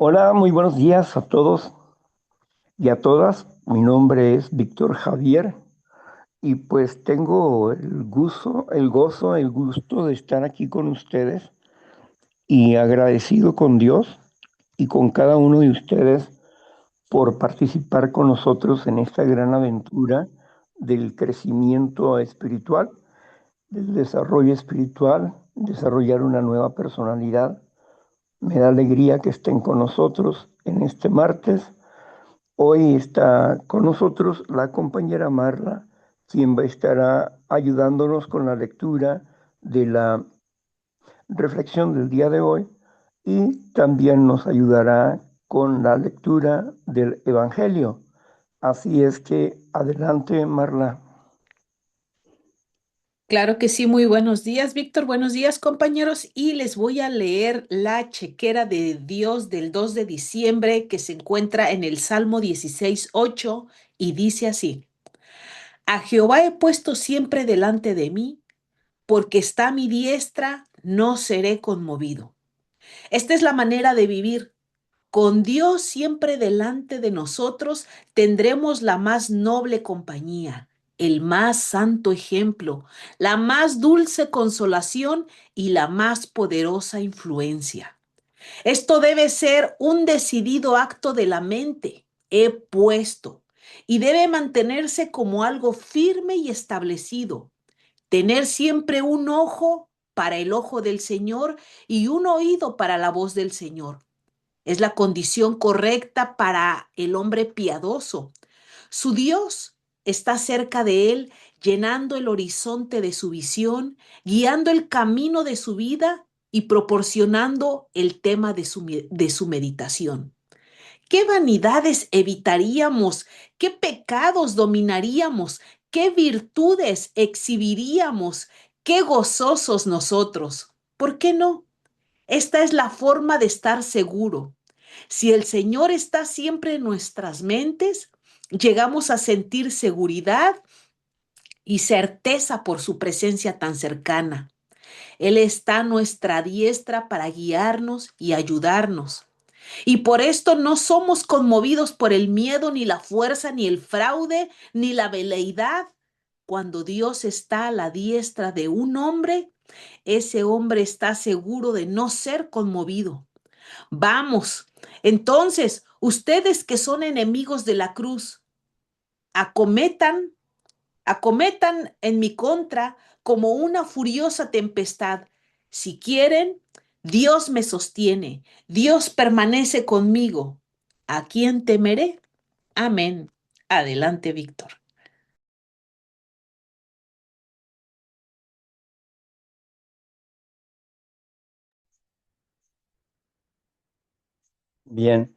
Hola, muy buenos días a todos y a todas. Mi nombre es Víctor Javier y pues tengo el gusto de estar aquí con ustedes y agradecido con Dios y con cada uno de ustedes por participar con nosotros en esta gran aventura del crecimiento espiritual, del desarrollo espiritual, desarrollar una nueva personalidad. Me da alegría que estén con nosotros en este martes. Hoy está con nosotros la compañera Marla, quien estará ayudándonos con la lectura de la reflexión del día de hoy y también nos ayudará con la lectura del Evangelio. Así es que adelante, Marla. Claro que sí, muy buenos días, Víctor. Buenos días, compañeros. Y les voy a leer la chequera de Dios del 2 de diciembre que se encuentra en el Salmo 16:8 y dice así: A Jehová he puesto siempre delante de mí, porque está a mi diestra, no seré conmovido. Esta es la manera de vivir. Con Dios siempre delante de nosotros tendremos la más noble compañía, el más santo ejemplo, la más dulce consolación y la más poderosa influencia. Esto debe ser un decidido acto de la mente, he puesto, y debe mantenerse como algo firme y establecido. Tener siempre un ojo para el ojo del Señor y un oído para la voz del Señor. Es la condición correcta para el hombre piadoso. Su Dios está cerca de él, llenando el horizonte de su visión, guiando el camino de su vida y proporcionando el tema de su meditación. ¿Qué vanidades evitaríamos? ¿Qué pecados dominaríamos? ¿Qué virtudes exhibiríamos? ¿Qué gozosos nosotros? ¿Por qué no? Esta es la forma de estar seguro. Si el Señor está siempre en nuestras mentes, llegamos a sentir seguridad y certeza por su presencia tan cercana. Él está a nuestra diestra para guiarnos y ayudarnos. Y por esto no somos conmovidos por el miedo, ni la fuerza, ni el fraude, ni la veleidad. Cuando Dios está a la diestra de un hombre, ese hombre está seguro de no ser conmovido. Vamos, entonces, ustedes que son enemigos de la cruz, acometan, acometan en mi contra como una furiosa tempestad. Si quieren, Dios me sostiene, Dios permanece conmigo. ¿A quién temeré? Amén. Adelante, Víctor. Bien,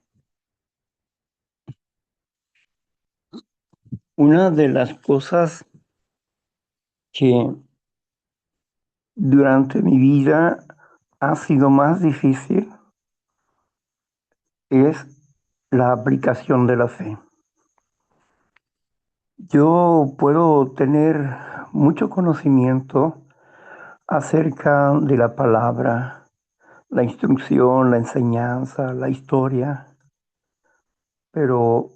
una de las cosas que durante mi vida ha sido más difícil es la aplicación de la fe. Yo puedo tener mucho conocimiento acerca de la palabra, la instrucción, la enseñanza, la historia, pero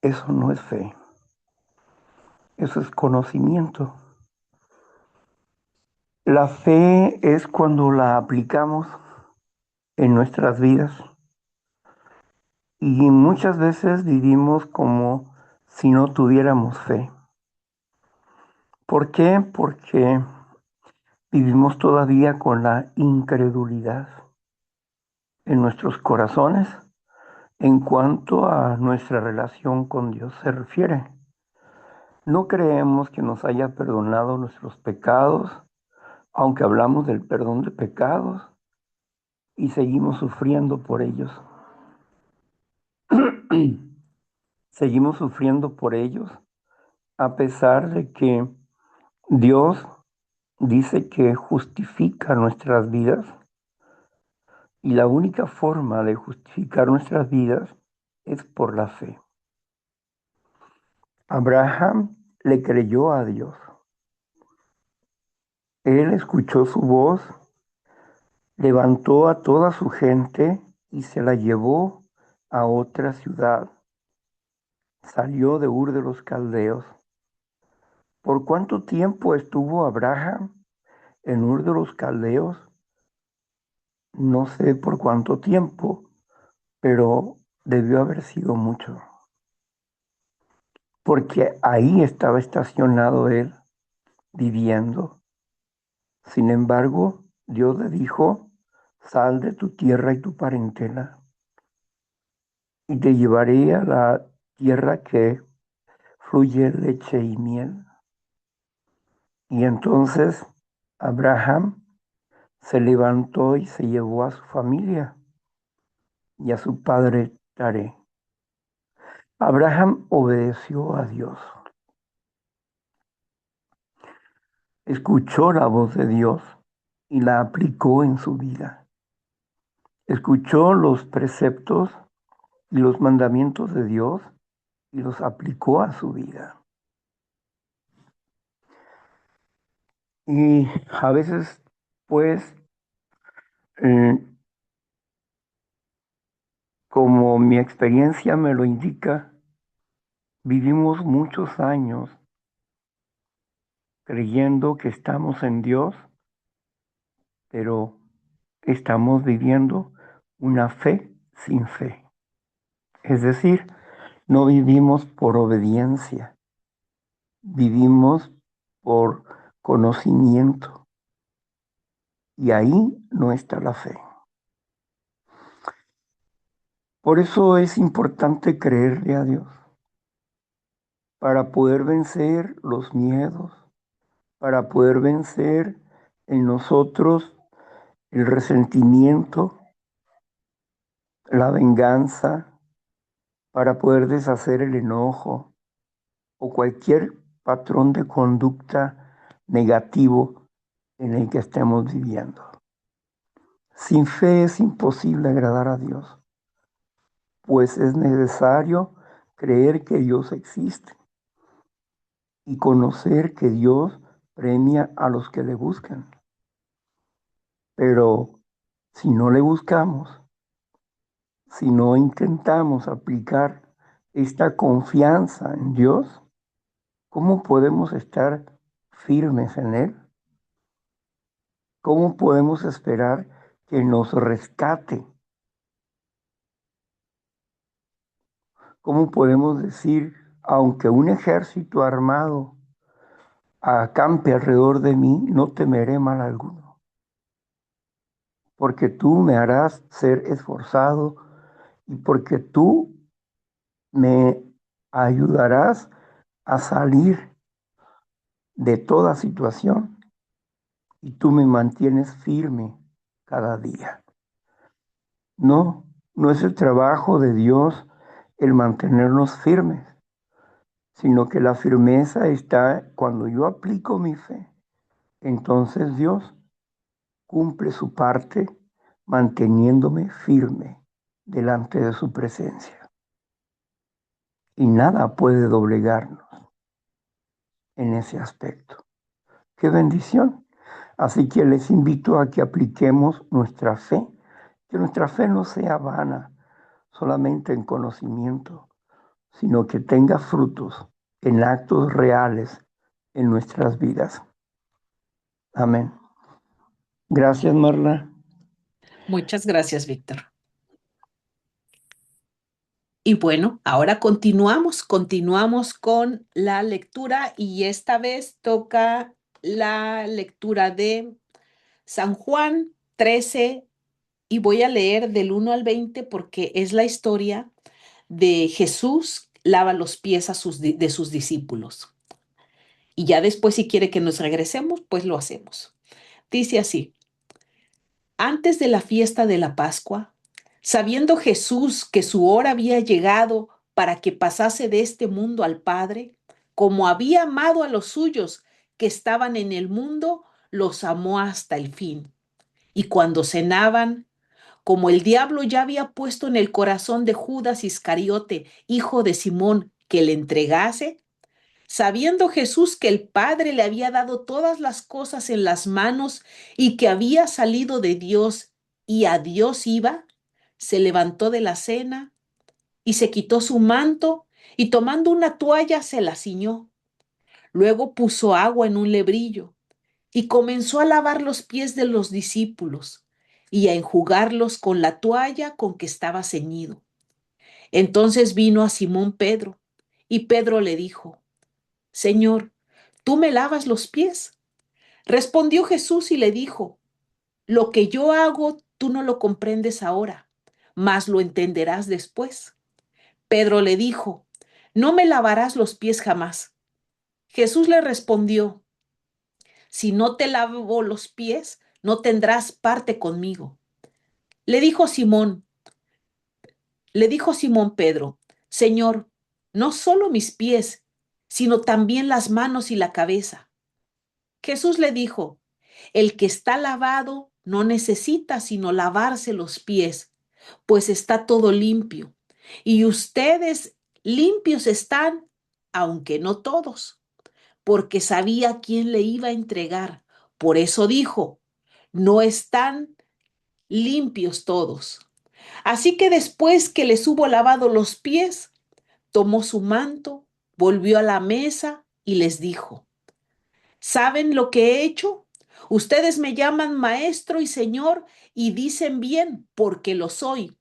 eso no es fe, eso es conocimiento. La fe es cuando la aplicamos en nuestras vidas y muchas veces vivimos como si no tuviéramos fe. ¿Por qué? Porque vivimos todavía con la incredulidad en nuestros corazones en cuanto a nuestra relación con Dios se refiere. No creemos que nos haya perdonado nuestros pecados, aunque hablamos del perdón de pecados y seguimos sufriendo por ellos. Seguimos sufriendo por ellos a pesar de que Dios dice que justifica nuestras vidas y la única forma de justificar nuestras vidas es por la fe. Abraham le creyó a Dios. Él escuchó su voz, levantó a toda su gente y se la llevó a otra ciudad. Salió de Ur de los Caldeos. ¿Por cuánto tiempo estuvo Abraham en Ur de los Caldeos? No sé por cuánto tiempo, pero debió haber sido mucho, porque ahí estaba estacionado él, viviendo. Sin embargo, Dios le dijo, sal de tu tierra y tu parentela, y te llevaré a la tierra que fluye leche y miel. Y entonces Abraham se levantó y se llevó a su familia y a su padre Taré. Abraham obedeció a Dios, escuchó la voz de Dios y la aplicó en su vida. Escuchó los preceptos y los mandamientos de Dios y los aplicó a su vida. Y a veces, pues, eh, como mi experiencia me lo indica, vivimos muchos años creyendo que estamos en Dios, pero estamos viviendo una fe sin fe. Es decir, no vivimos por obediencia, vivimos por conocimiento. Y ahí no está la fe. Por eso es importante creerle a Dios, para poder vencer los miedos, para poder vencer en nosotros el resentimiento, la venganza, para poder deshacer el enojo o cualquier patrón de conducta negativo en el que estemos viviendo. Sin fe es imposible agradar a Dios, pues es necesario creer que Dios existe y conocer que Dios premia a los que le buscan. Pero si no le buscamos, si no intentamos aplicar esta confianza en Dios, ¿cómo podemos estar firmes en Él? ¿Cómo podemos esperar que nos rescate? ¿Cómo podemos decir, aunque un ejército armado acampe alrededor de mí, no temeré mal alguno? Porque tú me harás ser esforzado y porque tú me ayudarás a salir de toda situación y tú me mantienes firme cada día. No, no es el trabajo de Dios el mantenernos firmes, sino que la firmeza está cuando yo aplico mi fe. Entonces Dios cumple su parte manteniéndome firme delante de su presencia. Y nada puede doblegarnos en ese aspecto. ¡Qué bendición! Así que les invito a que apliquemos nuestra fe, que nuestra fe no sea vana, solamente en conocimiento, sino que tenga frutos en actos reales en nuestras vidas. Amén. Gracias, Marla. Muchas gracias, Víctor. Y bueno, ahora continuamos con la lectura y esta vez toca la lectura de San Juan 13 y voy a leer del 1 al 20 porque es la historia de Jesús lava los pies de sus discípulos. Y ya después, si quiere que nos regresemos, pues lo hacemos. Dice así: antes de la fiesta de la Pascua, sabiendo Jesús que su hora había llegado para que pasase de este mundo al Padre, como había amado a los suyos que estaban en el mundo, los amó hasta el fin. Y cuando cenaban, como el diablo ya había puesto en el corazón de Judas Iscariote, hijo de Simón, que le entregase, sabiendo Jesús que el Padre le había dado todas las cosas en las manos y que había salido de Dios y a Dios iba, se levantó de la cena y se quitó su manto y tomando una toalla se la ciñó. Luego puso agua en un lebrillo y comenzó a lavar los pies de los discípulos y a enjugarlos con la toalla con que estaba ceñido. Entonces vino a Simón Pedro y Pedro le dijo, Señor, ¿tú me lavas los pies? Respondió Jesús y le dijo, lo que yo hago tú no lo comprendes ahora, mas lo entenderás después. Pedro le dijo, no me lavarás los pies jamás. Jesús le respondió, si no te lavo los pies, no tendrás parte conmigo. Le dijo Simón, le dijo Simón Pedro, Señor, no solo mis pies, sino también las manos y la cabeza. Jesús le dijo, el que está lavado no necesita sino lavarse los pies, pues está todo limpio. Y ustedes limpios están, aunque no todos, porque sabía quién le iba a entregar. Por eso dijo, no están limpios todos. Así que después que les hubo lavado los pies, tomó su manto, volvió a la mesa y les dijo, ¿saben lo que he hecho? Ustedes me llaman maestro y señor y dicen bien, porque lo soy.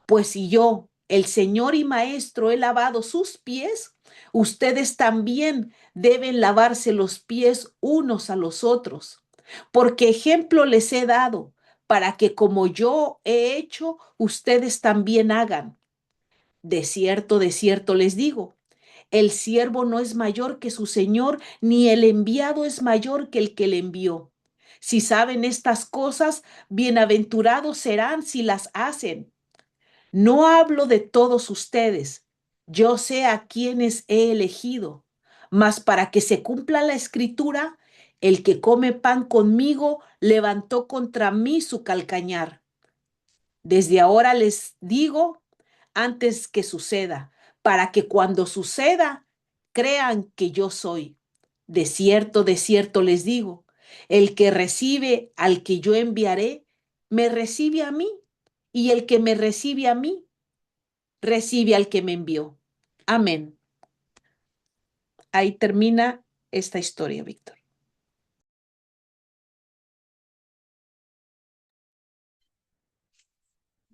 Pues si yo, el señor y maestro, he lavado sus pies, ustedes también deben lavarse los pies unos a los otros, porque ejemplo les he dado, para que como yo he hecho, ustedes también hagan. De cierto les digo, el siervo no es mayor que su señor, ni el enviado es mayor que el que le envió. Si saben estas cosas, bienaventurados serán si las hacen. No hablo de todos ustedes, yo sé a quienes he elegido, mas para que se cumpla la escritura, el que come pan conmigo levantó contra mí su calcañar. Desde ahora les digo antes que suceda, para que cuando suceda, crean que yo soy. De cierto les digo, el que recibe al que yo enviaré, me recibe a mí, y el que me recibe a mí, recibe al que me envió. Amén. Ahí termina esta historia, Víctor.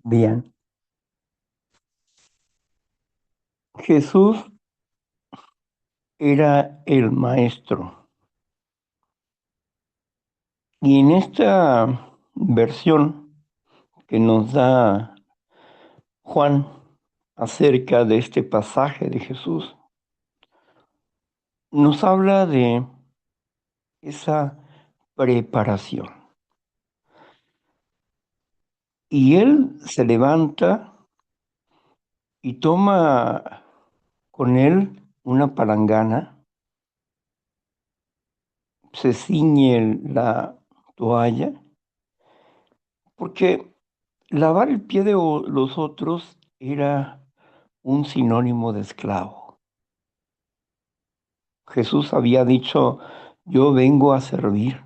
Bien. Jesús era el maestro. Y en esta versión que nos da Juan acerca de este pasaje de Jesús, nos habla de esa preparación. Y él se levanta y toma con él una palangana, se ciñe la toalla, porque lavar el pie de los otros era un sinónimo de esclavo. Jesús había dicho, yo vengo a servir,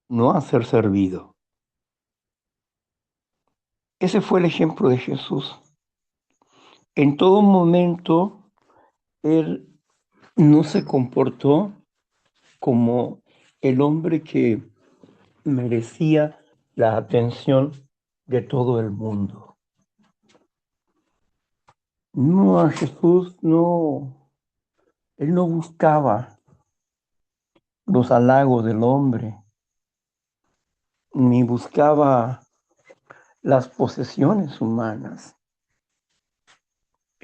no a ser servido. Ese fue el ejemplo de Jesús. En todo momento, él no se comportó como el hombre que merecía la atención de todo el mundo. No, a Jesús no, él no buscaba los halagos del hombre, ni buscaba las posesiones humanas.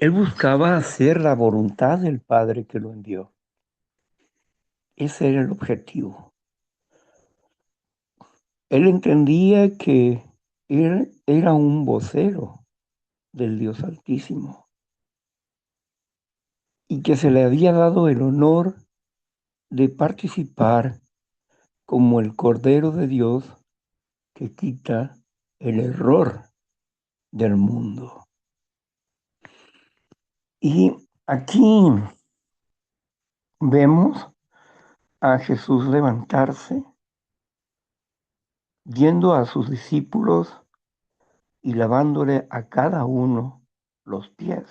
Él buscaba hacer la voluntad del Padre que lo envió. Ese era el objetivo. Él entendía que él era un vocero del Dios Altísimo y que se le había dado el honor de participar como el Cordero de Dios que quita el error del mundo. Y aquí vemos a Jesús levantarse, yendo a sus discípulos y lavándole a cada uno los pies.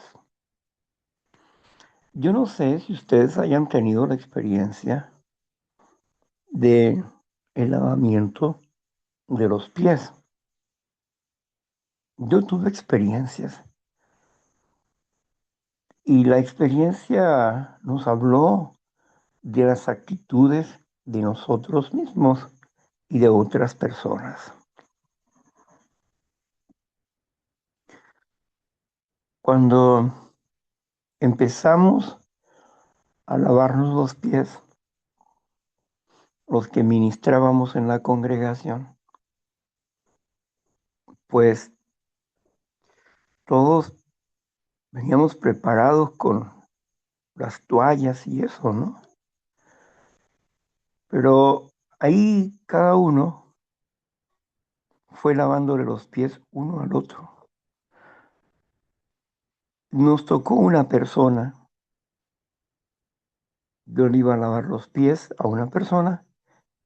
Yo no sé si ustedes hayan tenido la experiencia de el lavamiento de los pies. Yo tuve experiencias y la experiencia nos habló de las actitudes de nosotros mismos y de otras personas. Cuando empezamos a lavarnos los pies, los que ministrábamos en la congregación, pues todos veníamos preparados con las toallas y eso, ¿no? Pero ahí cada uno fue lavándole los pies uno al otro. Nos tocó una persona, yo le iba a lavar los pies a una persona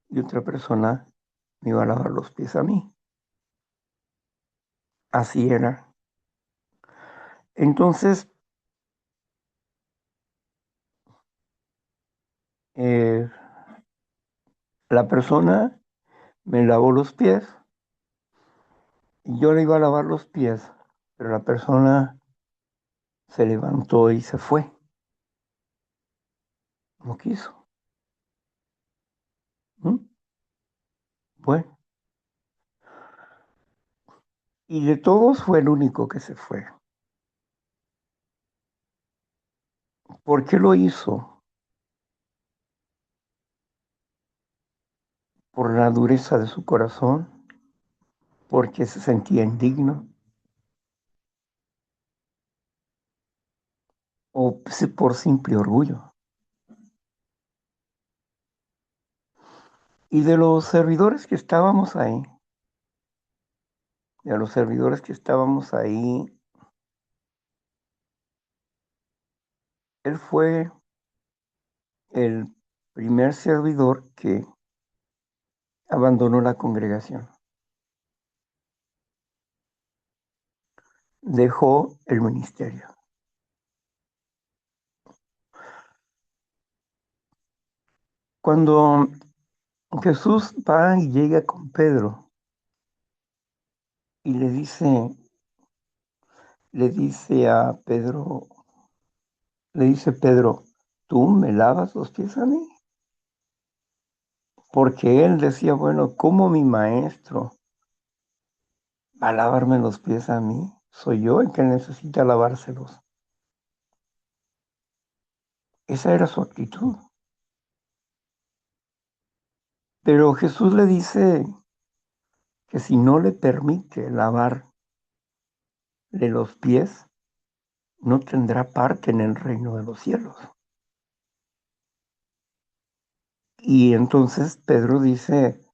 y otra persona me iba a lavar los pies a mí. Así era. Entonces, eh, la persona me lavó los pies y yo le iba a lavar los pies, pero la persona se levantó y se fue. No quiso. ¿Mm? Bueno, y de todos fue el único que se fue. ¿Por qué lo hizo? ¿Por la dureza de su corazón? ¿Porque se sentía indigno? ¿O por simple orgullo? Y de los servidores que estábamos ahí, de los servidores que estábamos ahí, él fue el primer servidor que abandonó la congregación. Dejó el ministerio. Cuando Jesús va y llega con Pedro y le dice Pedro, ¿tú me lavas los pies a mí? Porque él decía, bueno, ¿cómo mi maestro va a lavarme los pies a mí? Soy yo el que necesita lavárselos. Esa era su actitud. Pero Jesús le dice que si no le permite lavarle los pies, no tendrá parte en el reino de los cielos. Y entonces Pedro dice,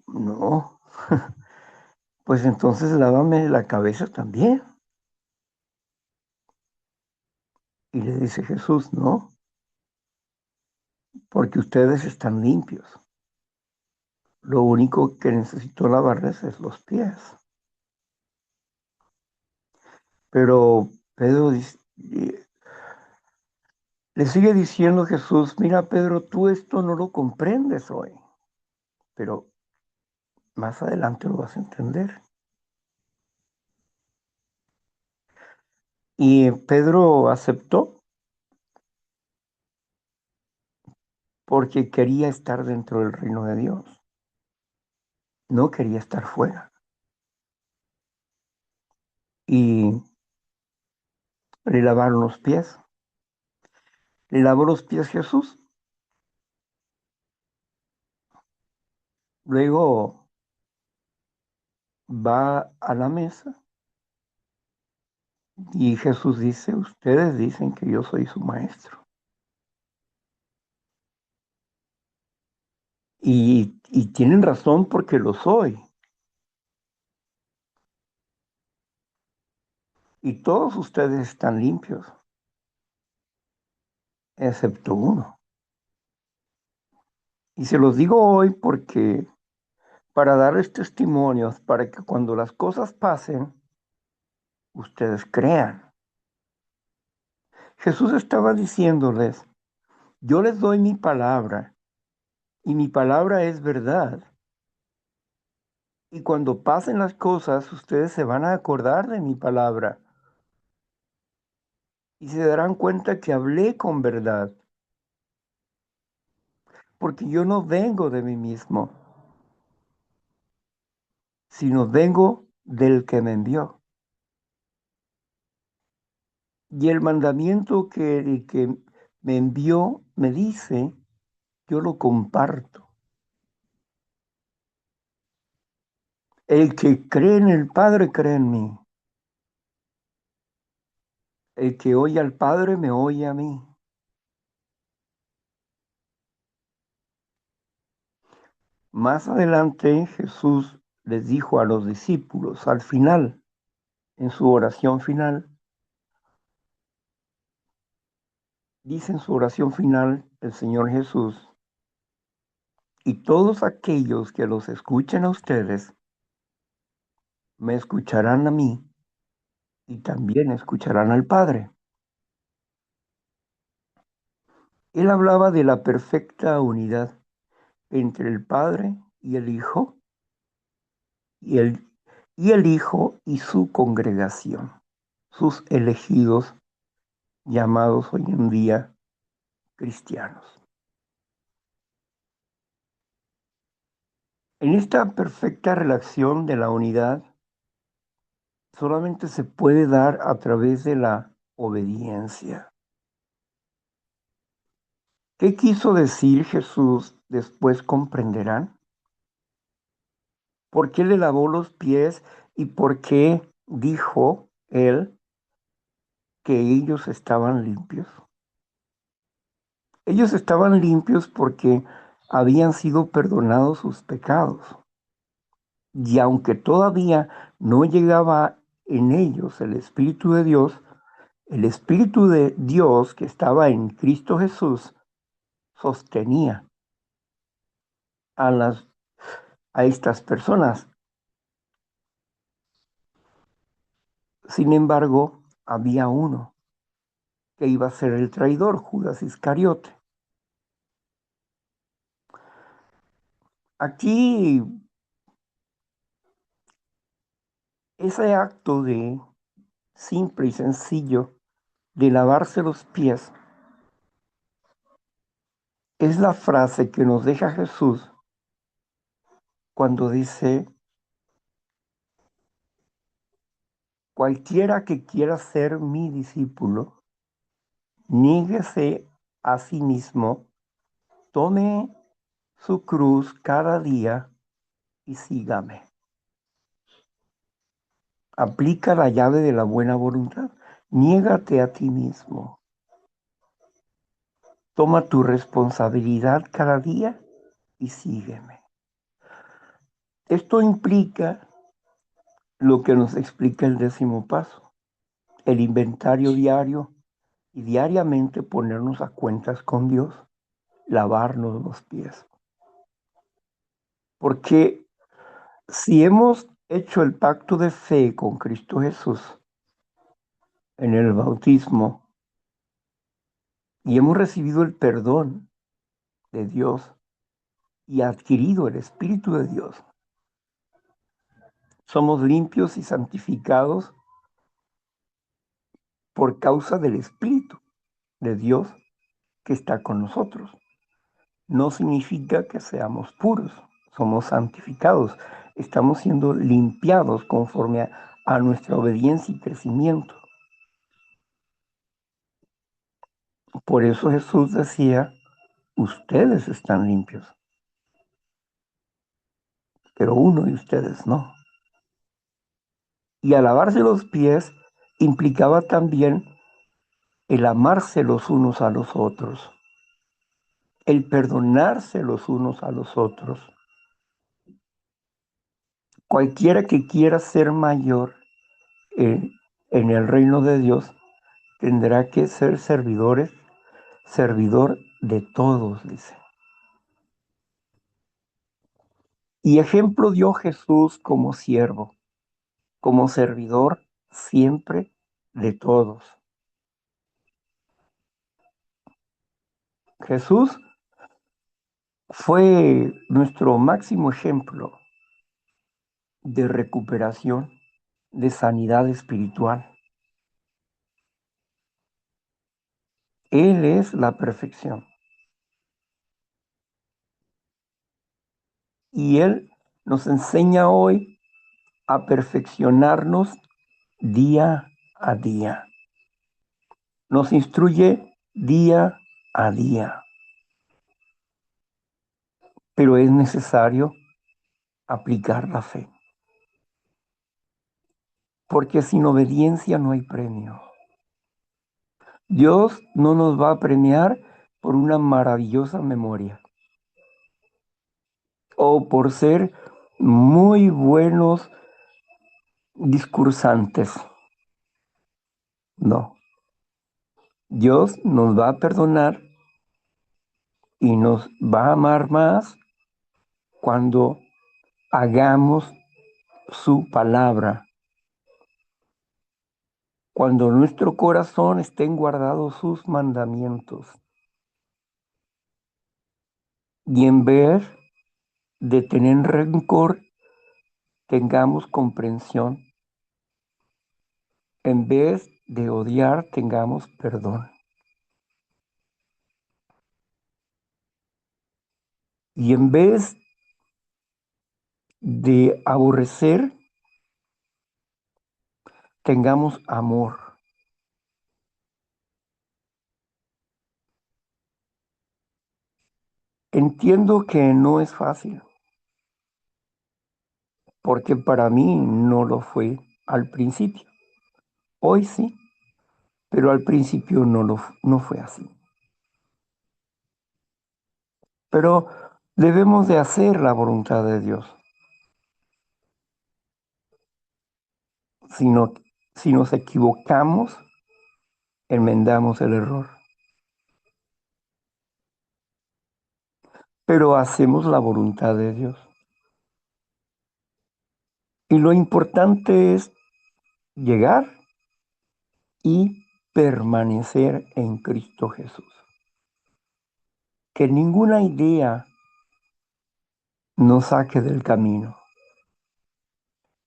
no, pues entonces lávame la cabeza también. Y le dice Jesús, no, porque ustedes están limpios. Lo único que necesito lavarles es los pies. Pero Pedro le sigue diciendo Jesús, mira Pedro, tú esto no lo comprendes hoy, pero más adelante lo vas a entender. Y Pedro aceptó porque quería estar dentro del reino de Dios, no quería estar fuera. Y le lavaron los pies. Le lavó los pies Jesús. Luego va a la mesa y Jesús dice, ustedes dicen que yo soy su maestro. Y tienen razón porque lo soy. Y todos ustedes están limpios, excepto uno. Y se los digo hoy porque para darles testimonios, para que cuando las cosas pasen, ustedes crean. Jesús estaba diciéndoles, yo les doy mi palabra y mi palabra es verdad. Y cuando pasen las cosas, ustedes se van a acordar de mi palabra y se darán cuenta que hablé con verdad, porque yo no vengo de mí mismo, sino vengo del que me envió. Y el mandamiento que el que me envió me dice, yo lo comparto. El que cree en el Padre cree en mí. El que oye al Padre me oye a mí. Más adelante Jesús les dijo a los discípulos, al final, en su oración final, dice en su oración final el Señor Jesús, y todos aquellos que los escuchen a ustedes, me escucharán a mí y también escucharán al Padre. Él hablaba de la perfecta unidad entre el Padre y el Hijo y el Hijo y su congregación, sus elegidos llamados hoy en día cristianos. En esta perfecta relación de la unidad solamente se puede dar a través de la obediencia. ¿Qué quiso decir Jesús? Después comprenderán. ¿Por qué le lavó los pies y por qué dijo él que ellos estaban limpios? Ellos estaban limpios porque habían sido perdonados sus pecados. Y aunque todavía no llegaba en ellos el Espíritu de Dios, el Espíritu de Dios que estaba en Cristo Jesús sostenía a, a estas personas. Sin embargo, había uno que iba a ser el traidor, Judas Iscariote. Aquí, ese acto de simple y sencillo de lavarse los pies es la frase que nos deja Jesús cuando dice, cualquiera que quiera ser mi discípulo, niéguese a sí mismo, tome su cruz cada día y sígame. Aplica la llave de la buena voluntad. Niégate a ti mismo. Toma tu responsabilidad cada día y sígueme. Esto implica lo que nos explica el 10º paso, el inventario diario y diariamente ponernos a cuentas con Dios, lavarnos los pies. Porque si hemos hecho el pacto de fe con Cristo Jesús en el bautismo y hemos recibido el perdón de Dios y adquirido el Espíritu de Dios, somos limpios y santificados por causa del Espíritu de Dios que está con nosotros. No significa que seamos puros, somos santificados, estamos siendo limpiados conforme a nuestra obediencia y crecimiento. Por eso Jesús decía, ustedes están limpios, pero uno de ustedes no. Y al lavarse los pies implicaba también el amarse los unos a los otros, el perdonarse los unos a los otros. Cualquiera que quiera ser mayor en, en el reino de Dios tendrá que ser servidor de todos, dice. Y ejemplo dio Jesús como siervo, como servidor siempre de todos. Jesús fue nuestro máximo ejemplo de recuperación, de sanidad espiritual. Él es la perfección y Él nos enseña hoy a perfeccionarnos día a día. Nos instruye día a día, pero es necesario aplicar la fe, porque sin obediencia no hay premio. Dios no nos va a premiar por una maravillosa memoria o por ser muy buenos discursantes. No, Dios nos va a perdonar y nos va a amar más cuando hagamos su palabra, cuando en nuestro corazón estén guardados sus mandamientos. Y en vez de tener rencor, tengamos comprensión. En vez de odiar, tengamos perdón. Y en vez de aborrecer, tengamos amor. Entiendo que no es fácil, porque para mí no lo fue al principio. Hoy sí, pero al principio no fue así. Pero debemos de hacer la voluntad de Dios. Si, no, si nos equivocamos, enmendamos el error. Pero hacemos la voluntad de Dios. Y lo importante es llegar y permanecer en Cristo Jesús. Que ninguna idea nos saque del camino.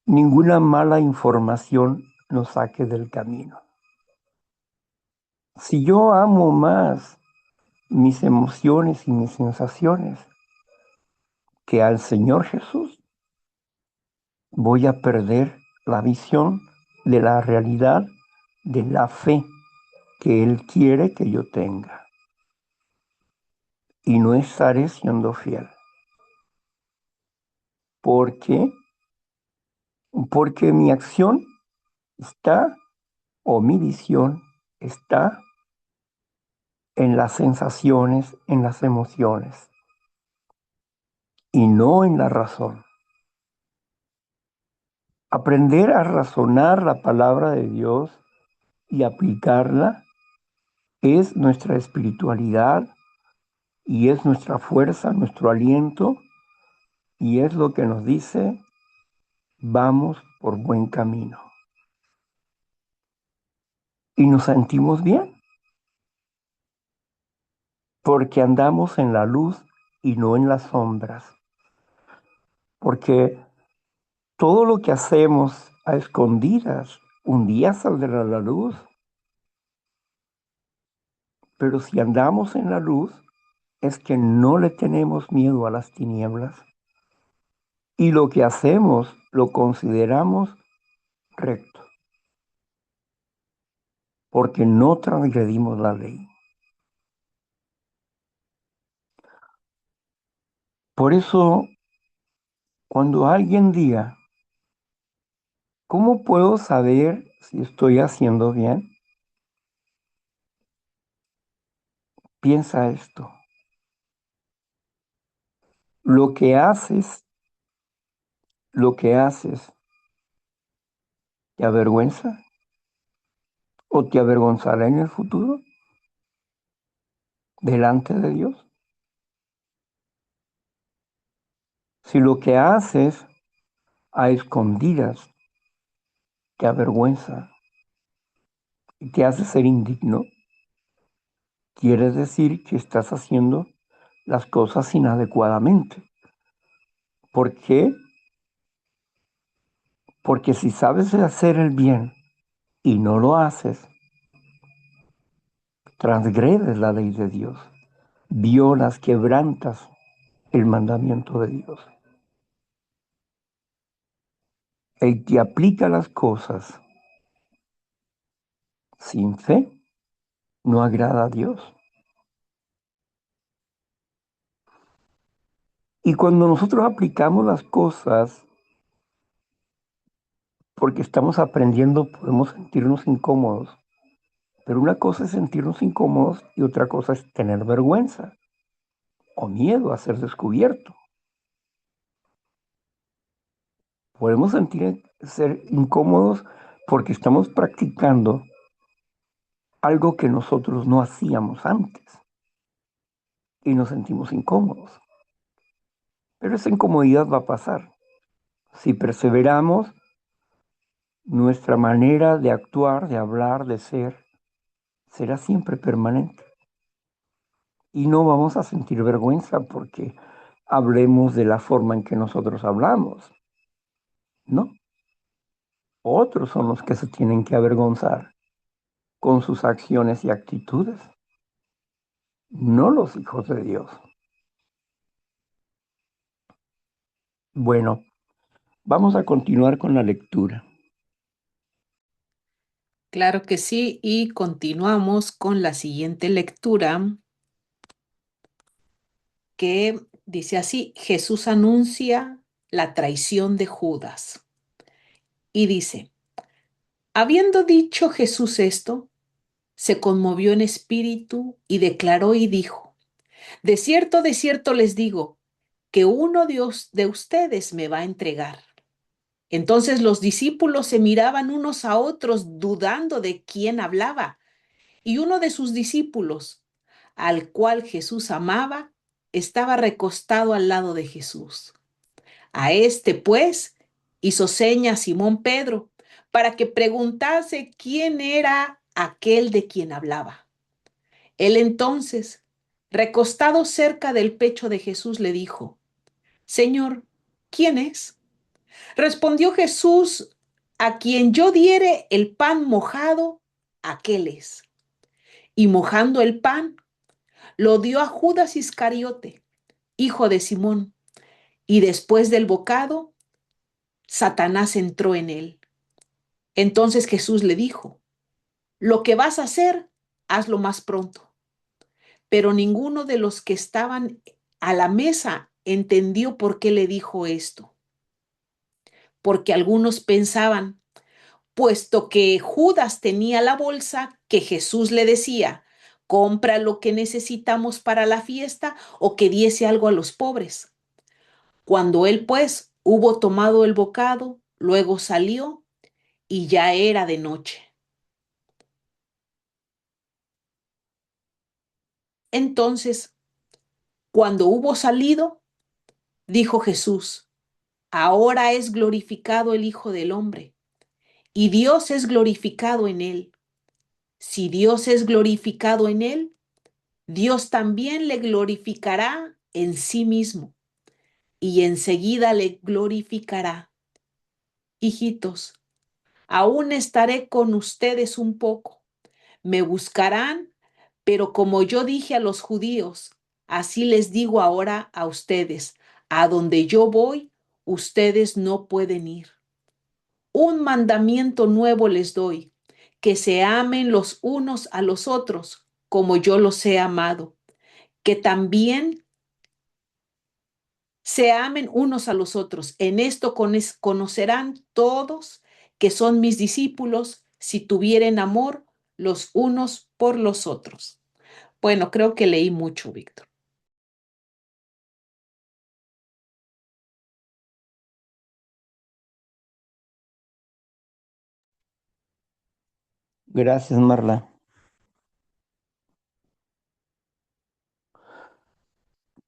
Ninguna mala información nos saque del camino. Si yo amo más mis emociones y mis sensaciones que al Señor Jesús, voy a perder la visión de la realidad de la fe que Él quiere que yo tenga. Y no estaré siendo fiel. ¿Por qué? Porque mi acción está, o mi visión está en las sensaciones, en las emociones, y no en la razón. Aprender a razonar la palabra de Dios y aplicarla es nuestra espiritualidad y es nuestra fuerza, nuestro aliento, y es lo que nos dice, vamos por buen camino. Y nos sentimos bien, porque andamos en la luz y no en las sombras, porque todo lo que hacemos a escondidas un día saldrá a la luz, pero si andamos en la luz es que no le tenemos miedo a las tinieblas y lo que hacemos lo consideramos recto, porque no transgredimos la ley. Por eso, cuando alguien diga, ¿cómo puedo saber si estoy haciendo bien? Piensa esto. Lo que haces, lo que haces, ¿te avergüenza o te avergonzará en el futuro delante de Dios? Si lo que haces a escondidas te avergüenza y te hace ser indigno, quiere decir que estás haciendo las cosas inadecuadamente. ¿Por qué? Porque si sabes hacer el bien y no lo haces, transgredes la ley de Dios, violas, quebrantas el mandamiento de Dios. El que aplica las cosas sin fe no agrada a Dios. Y cuando nosotros aplicamos las cosas porque estamos aprendiendo, podemos sentirnos incómodos. Pero una cosa es sentirnos incómodos y otra cosa es tener vergüenza o miedo a ser descubierto. Podemos ser incómodos porque estamos practicando algo que nosotros no hacíamos antes y nos sentimos incómodos. Pero esa incomodidad va a pasar. Si perseveramos, nuestra manera de actuar, de hablar, de ser, será siempre permanente. Y no vamos a sentir vergüenza porque hablemos de la forma en que nosotros hablamos, ¿no? Otros son los que se tienen que avergonzar con sus acciones y actitudes, no los hijos de Dios. Bueno, vamos a continuar con la lectura. Claro que sí, y continuamos con la siguiente lectura que dice así: Jesús anuncia la traición de Judas y dice, habiendo dicho Jesús esto, se conmovió en espíritu y declaró y dijo, de cierto les digo, que uno de ustedes me va a entregar. Entonces los discípulos se miraban unos a otros dudando de quién hablaba. Y uno de sus discípulos, al cual Jesús amaba, estaba recostado al lado de Jesús. A este, pues, hizo seña Simón Pedro para que preguntase quién era aquel de quien hablaba. Él entonces, recostado cerca del pecho de Jesús, le dijo, Señor, ¿quién es? Respondió Jesús, a quien yo diere el pan mojado, aquel es. Y mojando el pan, lo dio a Judas Iscariote, hijo de Simón. Y después del bocado, Satanás entró en él. Entonces Jesús le dijo, lo que vas a hacer, hazlo más pronto. Pero ninguno de los que estaban a la mesa entendió por qué le dijo esto. Porque algunos pensaban, puesto que Judas tenía la bolsa, que Jesús le decía, compra lo que necesitamos para la fiesta o que diese algo a los pobres. Cuando él pues hubo tomado el bocado, luego salió y ya era de noche. Entonces, cuando hubo salido, dijo Jesús, ahora es glorificado el Hijo del Hombre y Dios es glorificado en él. Si Dios es glorificado en él, Dios también le glorificará en sí mismo y enseguida le glorificará. Hijitos, aún estaré con ustedes un poco. Me buscarán, pero como yo dije a los judíos, así les digo ahora a ustedes, a donde yo voy, ustedes no pueden ir. Un mandamiento nuevo les doy, que se amen los unos a los otros, como yo los he amado, que también se amen unos a los otros. En esto conocerán todos que son mis discípulos si tuvieren amor los unos por los otros. Bueno, creo que leí mucho, Víctor. Gracias, Marla.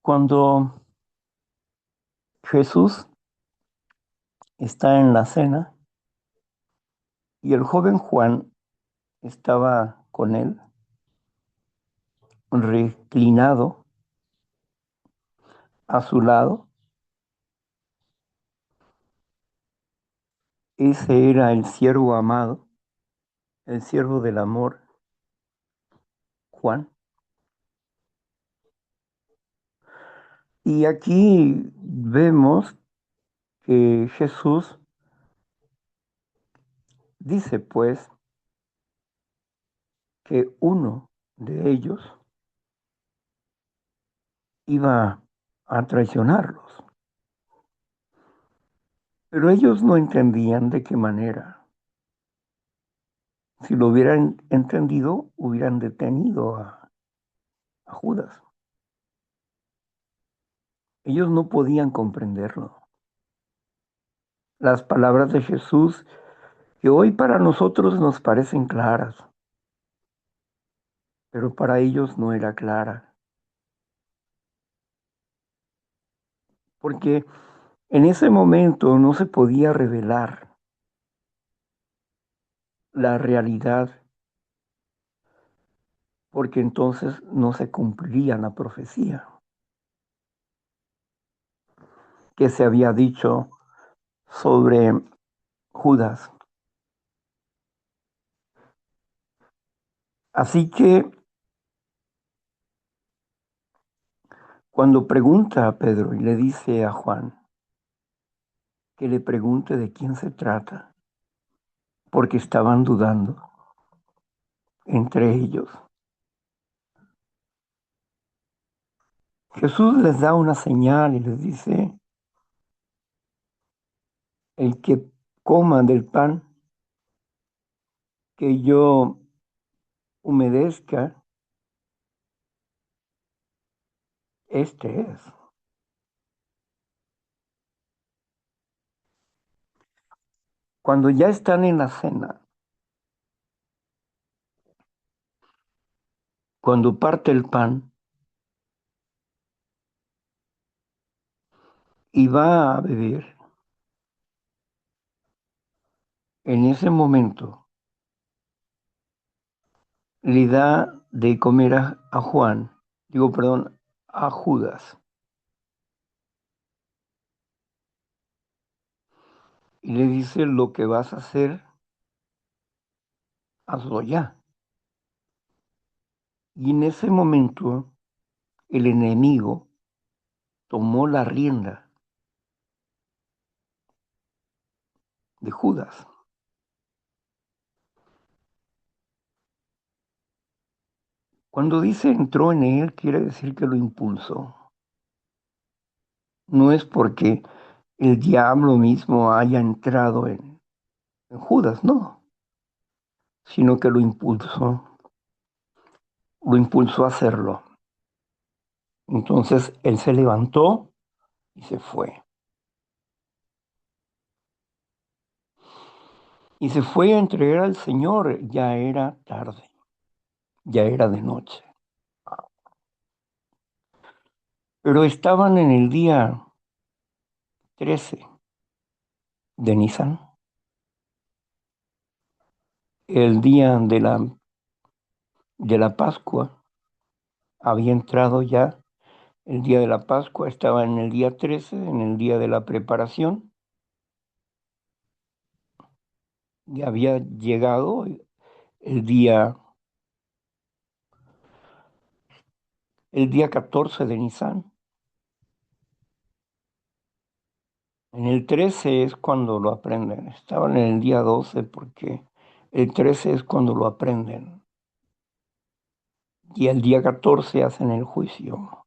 Cuando Jesús está en la cena y el joven Juan estaba con él, reclinado a su lado. Ese era el siervo amado, el siervo del amor, Juan. Y aquí vemos que Jesús dice pues que uno de ellos iba a traicionarlos, pero ellos no entendían de qué manera. Si lo hubieran entendido, hubieran detenido a Judas. Ellos no podían comprenderlo. Las palabras de Jesús que hoy para nosotros nos parecen claras, pero para ellos no era clara, porque en ese momento no se podía revelar la realidad, porque entonces no se cumpliría la profecía que se había dicho sobre Judas. Así que cuando pregunta a Pedro y le dice a Juan que le pregunte de quién se trata, porque estaban dudando entre ellos, Jesús les da una señal y les dice, el que coma del pan que yo humedezca, este es. Cuando ya están en la cena, cuando parte el pan y va a beber, en ese momento le da de comer a Juan, digo, perdón, a Judas, y le dice, lo que vas a hacer, hazlo ya. Y en ese momento el enemigo tomó la rienda de Judas. Cuando dice entró en él, quiere decir que lo impulsó. No es porque el diablo mismo haya entrado en Judas, no, sino que lo impulsó a hacerlo. Entonces él se levantó y se fue. Y se fue a entregar al Señor. Ya era tarde, ya era de noche. Pero estaban en el día 13 de Nisan, el día de la Pascua. Había entrado ya el día de la Pascua, estaba en el día 13, en el día de la preparación. Y había llegado el día, el día 14 de Nisan. En el 13 es cuando lo aprenden. Estaban en el día 12 porque el 13 es cuando lo aprenden. Y el día 14 hacen el juicio.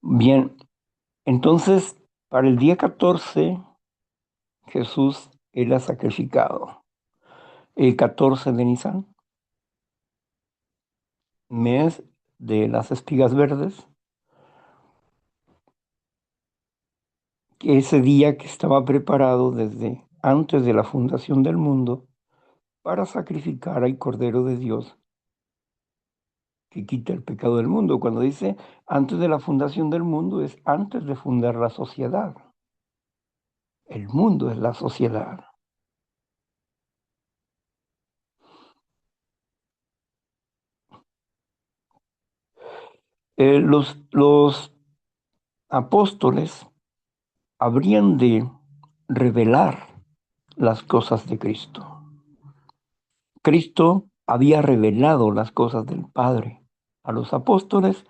Bien, entonces para el día 14 Jesús era sacrificado. El 14 de Nisan, mes de las espigas verdes, que ese día que estaba preparado desde antes de la fundación del mundo para sacrificar al Cordero de Dios que quita el pecado del mundo. Cuando dice antes de la fundación del mundo, es antes de fundar la sociedad. El mundo es la sociedad. Los apóstoles habrían de revelar las cosas de Cristo. Cristo había revelado las cosas del Padre a los apóstoles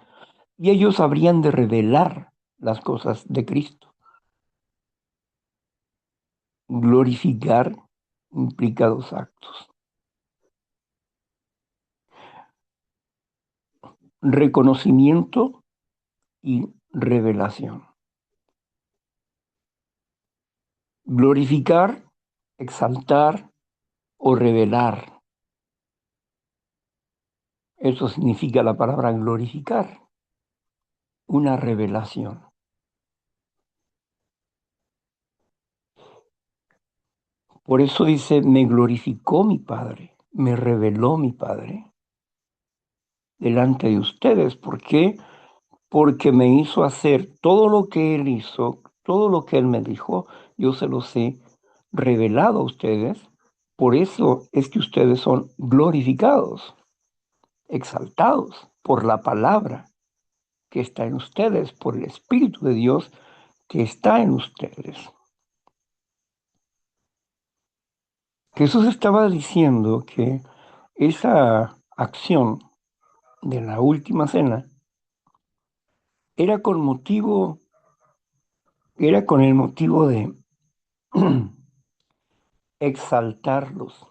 y ellos habrían de revelar las cosas de Cristo. Glorificar implica dos actos: reconocimiento y revelación. Glorificar, exaltar o revelar. Eso significa la palabra glorificar, una revelación. Por eso dice, me glorificó mi Padre, me reveló mi Padre delante de ustedes. ¿Por qué? Porque me hizo hacer todo lo que Él hizo, todo lo que Él me dijo, yo se los he revelado a ustedes. Por eso es que ustedes son glorificados, exaltados por la palabra que está en ustedes, por el Espíritu de Dios que está en ustedes. Jesús estaba diciendo que esa acción de la última cena era era con el motivo de exaltarlos,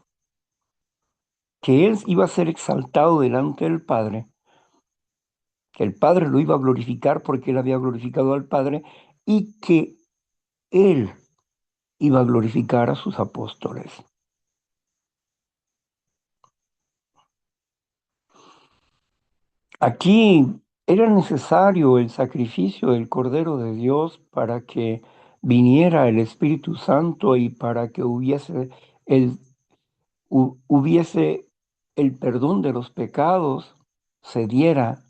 que Él iba a ser exaltado delante del Padre, que el Padre lo iba a glorificar porque Él había glorificado al Padre y que Él iba a glorificar a sus apóstoles. Aquí era necesario el sacrificio del Cordero de Dios para que viniera el Espíritu Santo y para que el, hubiese el perdón de los pecados, se diera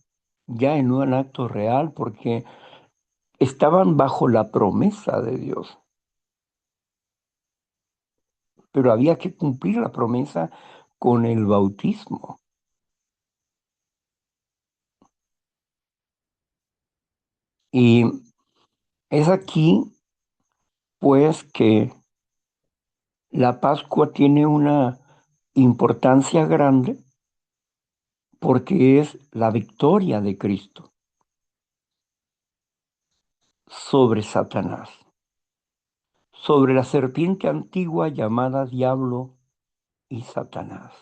ya en un acto real, porque estaban bajo la promesa de Dios, pero había que cumplir la promesa con el bautismo. Y es aquí, pues, que la Pascua tiene una importancia grande porque es la victoria de Cristo sobre Satanás, sobre la serpiente antigua llamada Diablo y Satanás.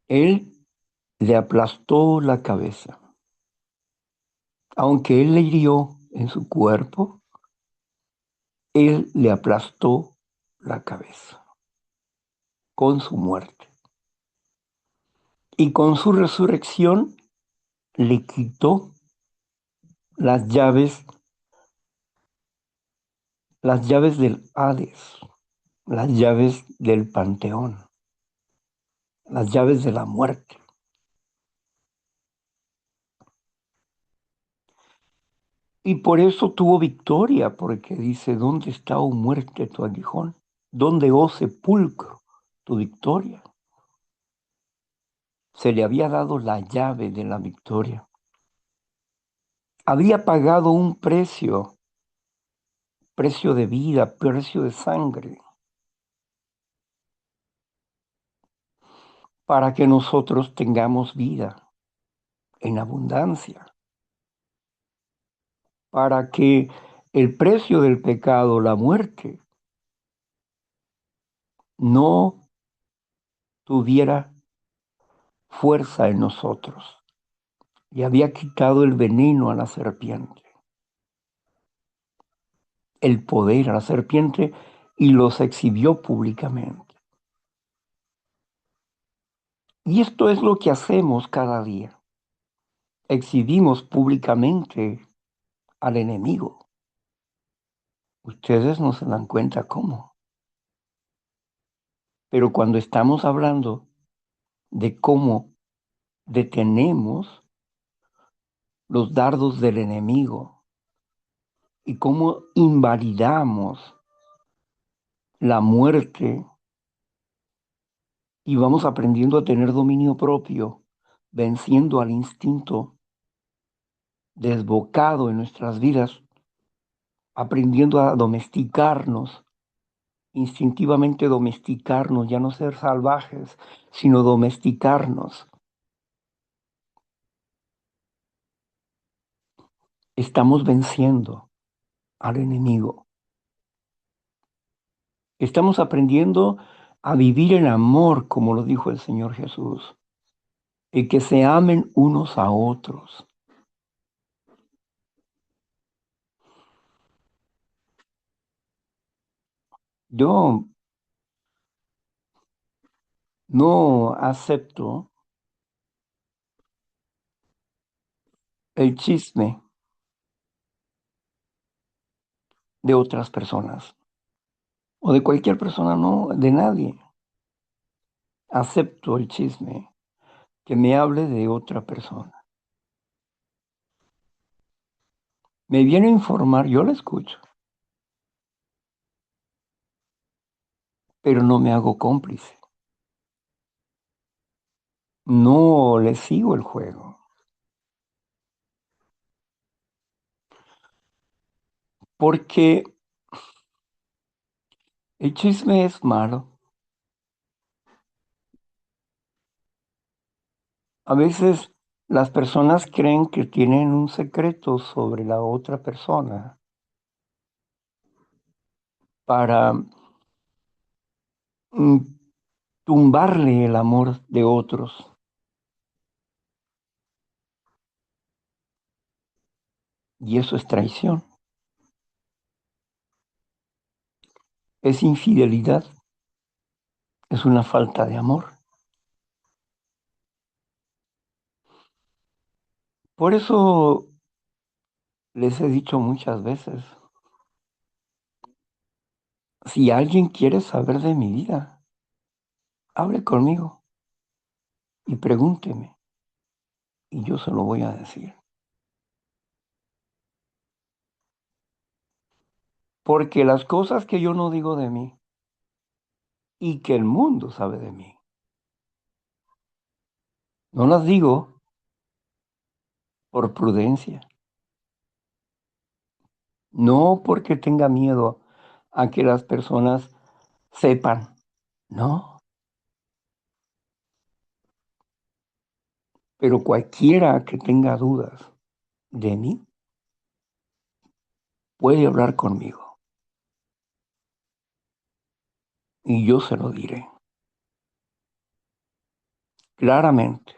Él le aplastó la cabeza. Aunque él le hirió en su cuerpo, él le aplastó la cabeza con su muerte. Y con su resurrección le quitó las llaves del Hades, las llaves del Panteón, las llaves de la muerte. Y por eso tuvo victoria, porque dice, ¿dónde está, oh muerte, tu aguijón? ¿Dónde, oh sepulcro, tu victoria? Se le había dado la llave de la victoria. Había pagado un precio de vida, precio de sangre, para que nosotros tengamos vida en abundancia, para que el precio del pecado, la muerte, no tuviera fuerza en nosotros. Y había quitado el veneno a la serpiente, el poder a la serpiente, y los exhibió públicamente. Y esto es lo que hacemos cada día. Exhibimos públicamente al enemigo. Ustedes no se dan cuenta cómo. Pero cuando estamos hablando de cómo detenemos los dardos del enemigo y cómo invalidamos la muerte y vamos aprendiendo a tener dominio propio, venciendo al instinto desbocado en nuestras vidas, aprendiendo a domesticarnos, instintivamente domesticarnos, ya no ser salvajes, sino domesticarnos. Estamos venciendo al enemigo. Estamos aprendiendo a vivir en amor, como lo dijo el Señor Jesús, y que se amen unos a otros. Yo no acepto el chisme de otras personas o de cualquier persona, no, de nadie. Acepto el chisme que me hable de otra persona. Me viene a informar, yo la escucho, pero no me hago cómplice. No le sigo el juego, porque el chisme es malo. A veces las personas creen que tienen un secreto sobre la otra persona para mm, tumbarle el amor de otros. Y eso es traición, es infidelidad, es una falta de amor. Por eso les he dicho muchas veces, si alguien quiere saber de mi vida, hable conmigo y pregúnteme y yo se lo voy a decir. Porque las cosas que yo no digo de mí y que el mundo sabe de mí, no las digo por prudencia, no porque tenga miedo a que las personas sepan, no, pero cualquiera que tenga dudas de mí puede hablar conmigo y yo se lo diré claramente,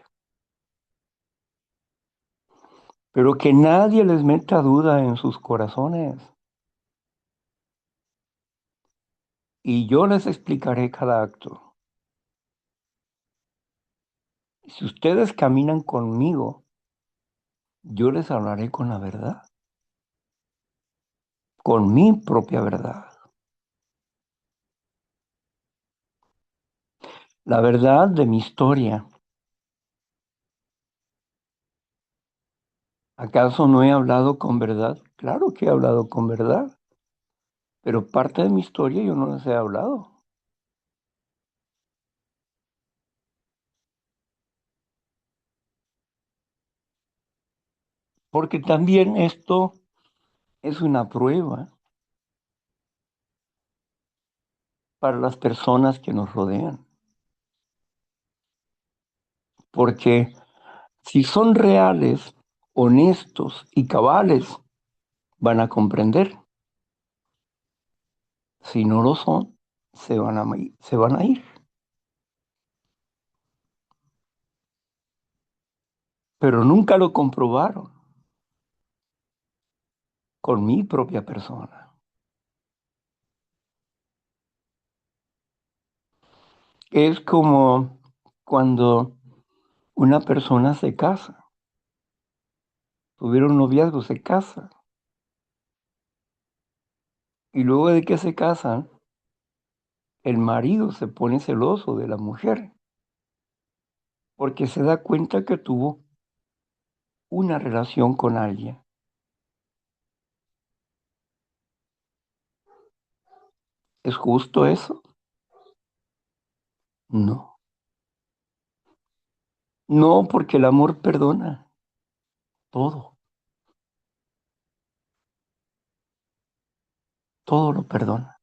pero que nadie les meta duda en sus corazones y yo les explicaré cada acto. Si ustedes caminan conmigo, yo les hablaré con la verdad, con mi propia verdad. La verdad de mi historia. ¿Acaso no he hablado con verdad? Claro que he hablado con verdad, pero parte de mi historia yo no les he hablado, porque también esto es una prueba para las personas que nos rodean, porque si son reales, honestos y cabales, van a comprender. Si no lo son, se van a ir, pero nunca lo comprobaron con mi propia persona. Es como cuando una persona se casa, tuvieron noviazgo, se casa, y luego de que se casan, el marido se pone celoso de la mujer porque se da cuenta que tuvo una relación con alguien. ¿Es justo eso? No. No, porque el amor perdona todo, todo lo perdona.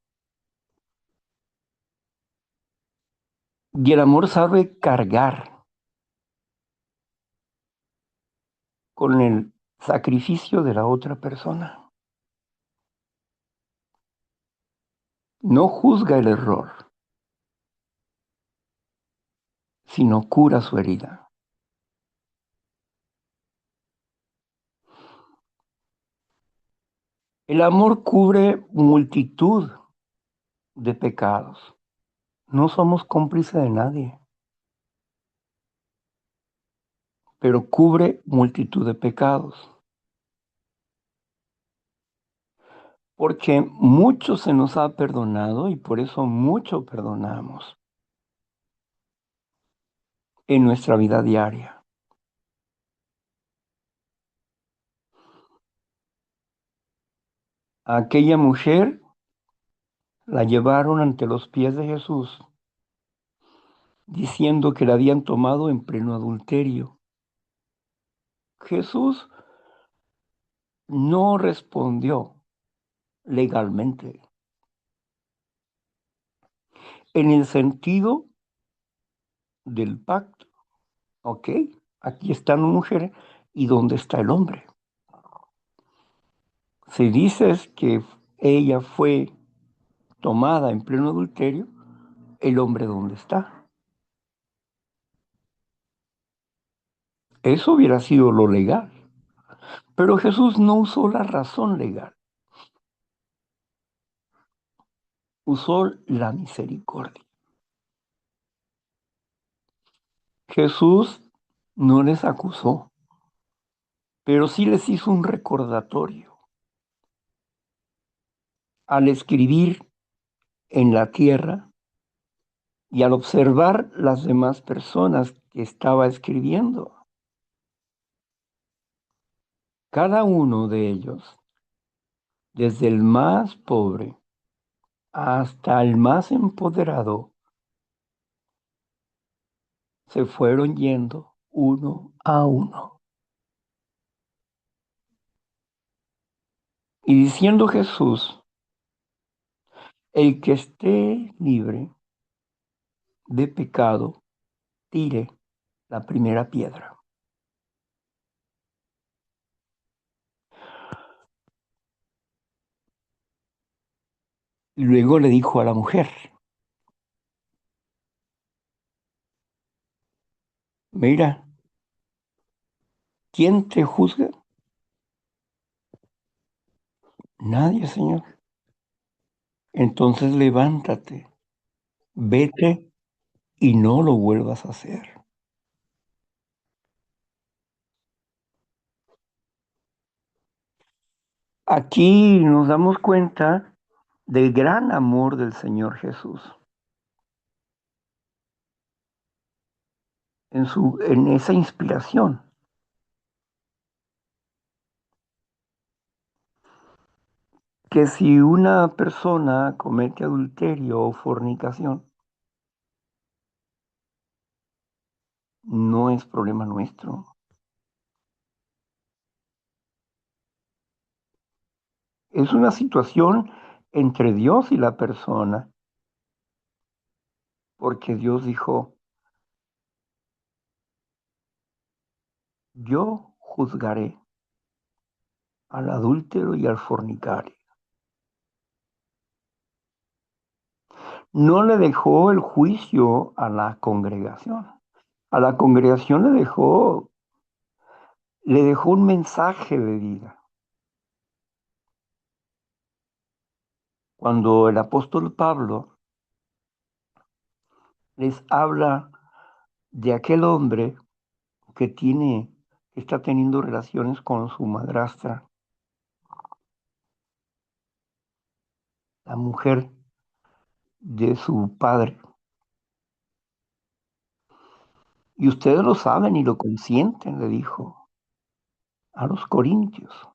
Y el amor sabe cargar con el sacrificio de la otra persona. No juzga el error, sino cura su herida. El amor cubre multitud de pecados. No somos cómplices de nadie, pero cubre multitud de pecados. Porque mucho se nos ha perdonado y por eso mucho perdonamos en nuestra vida diaria. A aquella mujer la llevaron ante los pies de Jesús, diciendo que la habían tomado en pleno adulterio. Jesús no respondió legalmente, en el sentido del pacto. Ok, aquí está la mujer y ¿dónde está el hombre? Si dices que ella fue tomada en pleno adulterio, ¿el hombre dónde está? Eso hubiera sido lo legal. Pero Jesús no usó la razón legal, usó la misericordia. Jesús no les acusó, pero sí les hizo un recordatorio. Al escribir en la tierra y al observar las demás personas que estaba escribiendo, cada uno de ellos, desde el más pobre hasta el más empoderado, se fueron yendo uno a uno. Y diciendo Jesús, el que esté libre de pecado, tire la primera piedra. Y luego le dijo a la mujer, mira, ¿quién te juzga? Nadie, Señor. Entonces levántate, vete y no lo vuelvas a hacer. Aquí nos damos cuenta del gran amor del Señor Jesús en esa inspiración, que si una persona comete adulterio o fornicación, no es problema nuestro. Es una situación entre Dios y la persona, porque Dios dijo, yo juzgaré al adúltero y al fornicario. No le dejó el juicio a la congregación. A la congregación le dejó un mensaje de vida. Cuando el apóstol Pablo les habla de aquel hombre que está teniendo relaciones con su madrastra, la mujer de su padre, Y ustedes lo saben y lo consienten, le dijo a los corintios.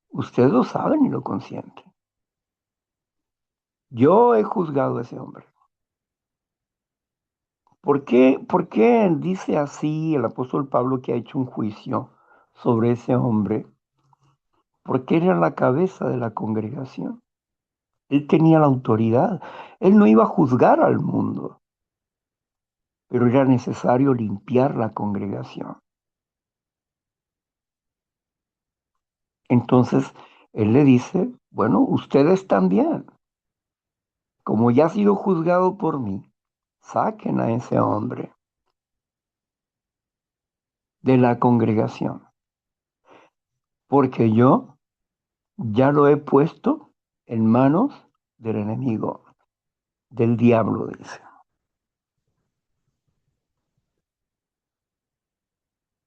Ustedes lo saben y lo consienten. Yo he juzgado a ese hombre. Por qué dice así el apóstol Pablo que ha hecho un juicio sobre ese hombre? Porque era la cabeza de la congregación. Él tenía la autoridad. Él no iba a juzgar al mundo, pero era necesario limpiar la congregación. Entonces, él le dice, bueno, ustedes también, como ya ha sido juzgado por mí, saquen a ese hombre de la congregación, porque yo ya lo he puesto en manos del enemigo, del diablo, dice.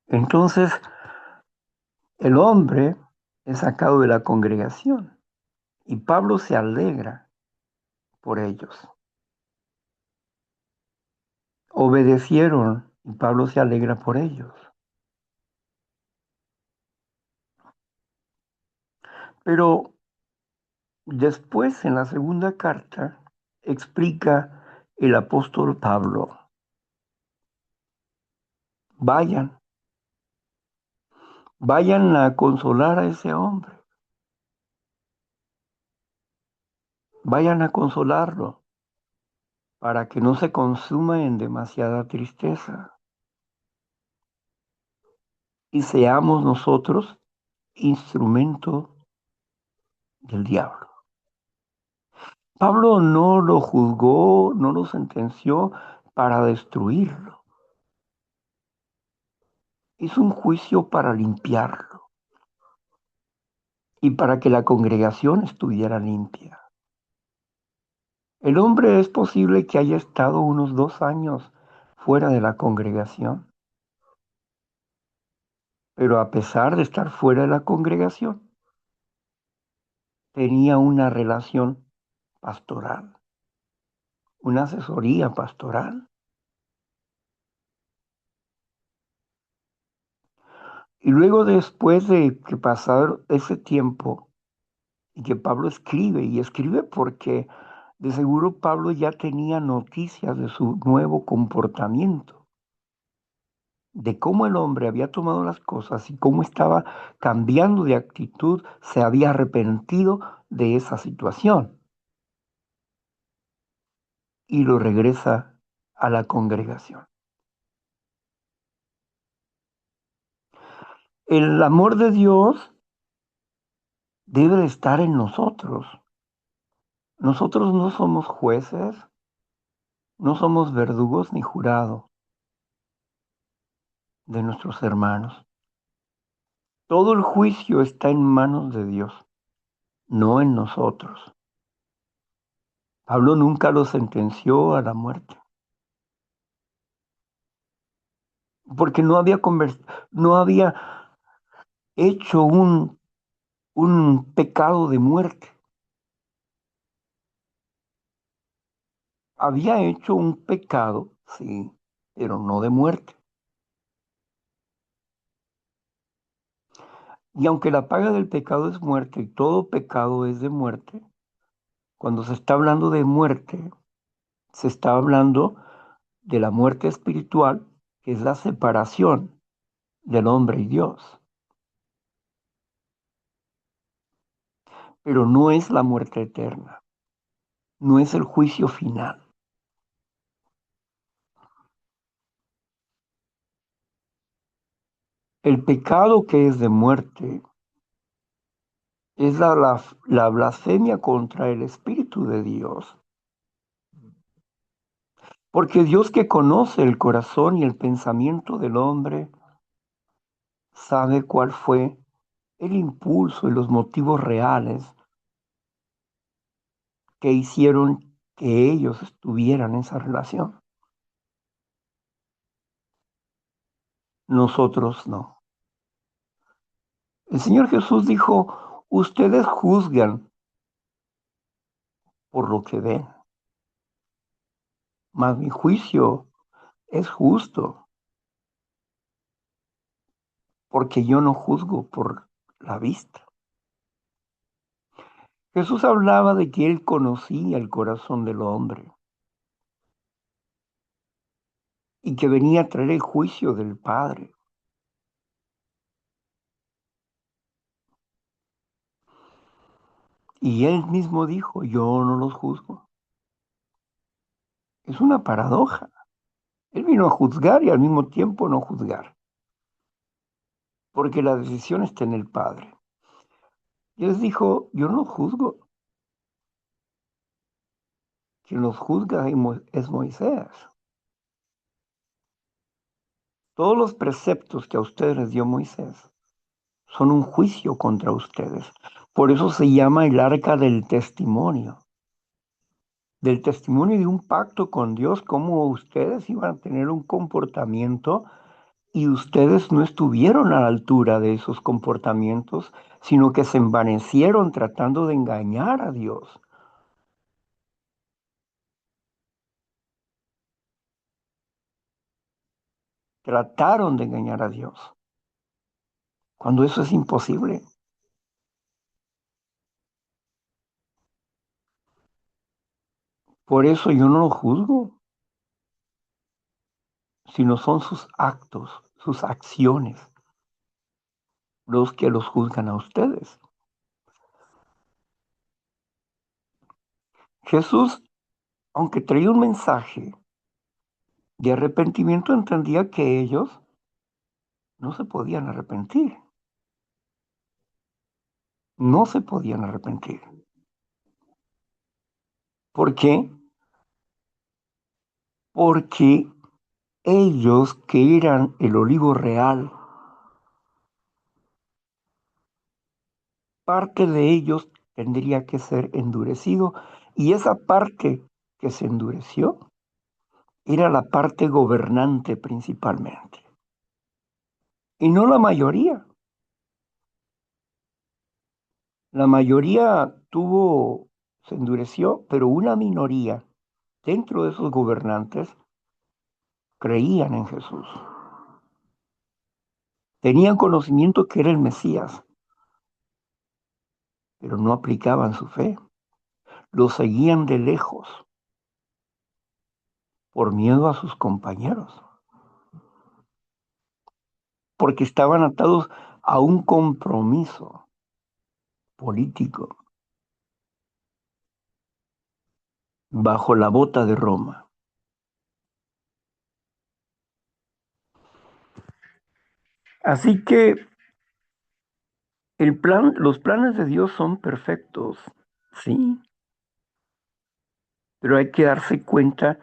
Entonces, el hombre es sacado de la congregación y Pablo se alegra por ellos. Obedecieron y Pablo se alegra por ellos. Pero después, en la segunda carta, explica el apóstol Pablo, vayan, vayan a consolar a ese hombre, vayan a consolarlo para que no se consuma en demasiada tristeza y seamos nosotros instrumento del diablo. Pablo no lo juzgó, no lo sentenció para destruirlo. Hizo un juicio para limpiarlo y para que la congregación estuviera limpia. El hombre es posible que haya estado unos 2 años fuera de la congregación, pero a pesar de estar fuera de la congregación, tenía una relación pastoral, una asesoría pastoral. Y luego después de que pasar ese tiempo y que Pablo escribe, y escribe porque de seguro Pablo ya tenía noticias de su nuevo comportamiento, de cómo el hombre había tomado las cosas y cómo estaba cambiando de actitud, se había arrepentido de esa situación y lo regresa a la congregación. El amor de Dios debe de estar en nosotros. Nosotros no somos jueces, no somos verdugos ni jurado de nuestros hermanos. Todo el juicio está en manos de Dios, no en nosotros. Pablo nunca lo sentenció a la muerte, porque no había hecho un pecado de muerte, había hecho un pecado, sí, pero no de muerte. Y aunque la paga del pecado es muerte y todo pecado es de muerte, cuando se está hablando de muerte, se está hablando de la muerte espiritual, que es la separación del hombre y Dios, pero no es la muerte eterna, no es el juicio final. El pecado que es de muerte es la blasfemia contra el Espíritu de Dios, porque Dios, que conoce el corazón y el pensamiento del hombre, sabe cuál fue el impulso y los motivos reales que hicieron que ellos estuvieran en esa relación. Nosotros no. El Señor Jesús dijo, ustedes juzgan por lo que ven, mas mi juicio es justo, porque yo no juzgo por la vista. Jesús hablaba de que él conocía el corazón del hombre y que venía a traer el juicio del Padre. Y él mismo dijo, yo no los juzgo. Es una paradoja. Él vino a juzgar y al mismo tiempo no juzgar, porque la decisión está en el Padre. Y él dijo, yo no juzgo, quien los juzga es Moisés. Todos los preceptos que a ustedes les dio Moisés son un juicio contra ustedes. Por eso se llama el arca del testimonio de un pacto con Dios, como ustedes iban a tener un comportamiento y ustedes no estuvieron a la altura de esos comportamientos, sino que se envanecieron tratando de engañar a Dios. Trataron de engañar a Dios, cuando eso es imposible. Por eso yo no lo juzgo, sino son sus actos, sus acciones, los que los juzgan a ustedes. Jesús, aunque traía un mensaje de arrepentimiento, entendía que ellos no se podían arrepentir, no se podían arrepentir. ¿Por qué? Porque ellos, que eran el olivo real, parte de ellos tendría que ser endurecido, y esa parte que se endureció era la parte gobernante principalmente, y no la mayoría. La mayoría se endureció, pero una minoría dentro de esos gobernantes creían en Jesús. Tenían conocimiento que era el Mesías, pero no aplicaban su fe. Lo seguían de lejos por miedo a sus compañeros, porque estaban atados a un compromiso político bajo la bota de Roma. Así que los planes de Dios son perfectos, sí, pero hay que darse cuenta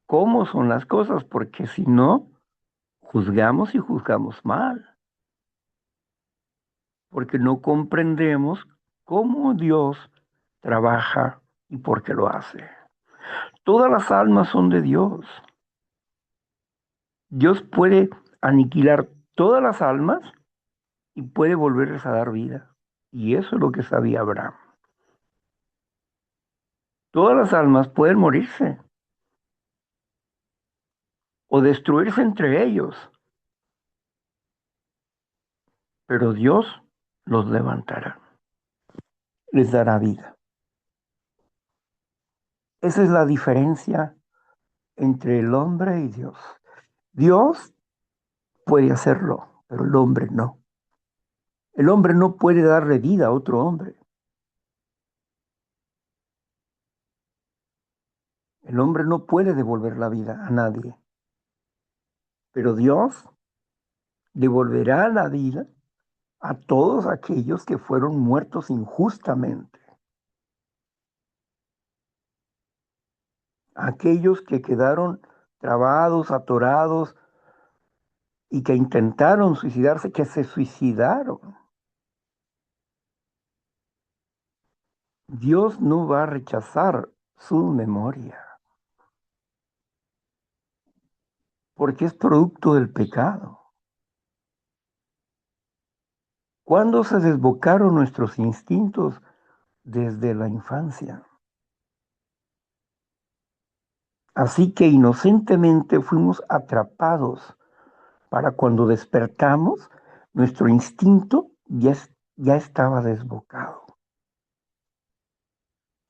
cómo son las cosas, porque si no, juzgamos y juzgamos mal, porque no comprendemos cómo Dios trabaja y por qué lo hace. Todas las almas son de Dios. Dios puede aniquilar todas las almas y puede volverles a dar vida. Y eso es lo que sabía Abraham. Todas las almas pueden morirse o destruirse entre ellos, pero Dios los levantará, les dará vida. Esa es la diferencia entre el hombre y Dios. Dios puede hacerlo, pero el hombre no. El hombre no puede darle vida a otro hombre. El hombre no puede devolver la vida a nadie, pero Dios devolverá la vida a todos aquellos que fueron muertos injustamente, aquellos que quedaron trabados, atorados y que intentaron suicidarse, que se suicidaron. Dios no va a rechazar su memoria, porque es producto del pecado. ¿Cuándo se desbocaron nuestros instintos? Desde la infancia. Así que inocentemente fuimos atrapados para cuando despertamos, nuestro instinto ya estaba desbocado.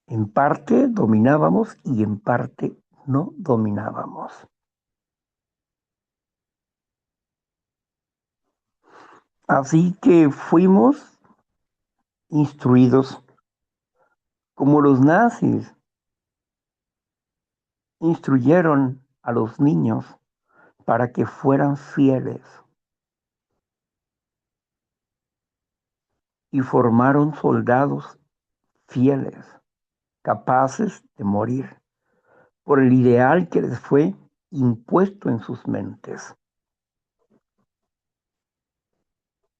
En parte dominábamos y en parte no dominábamos. Así que fuimos instruidos como los nazis instruyeron a los niños para que fueran fieles y formaron soldados fieles, capaces de morir por el ideal que les fue impuesto en sus mentes.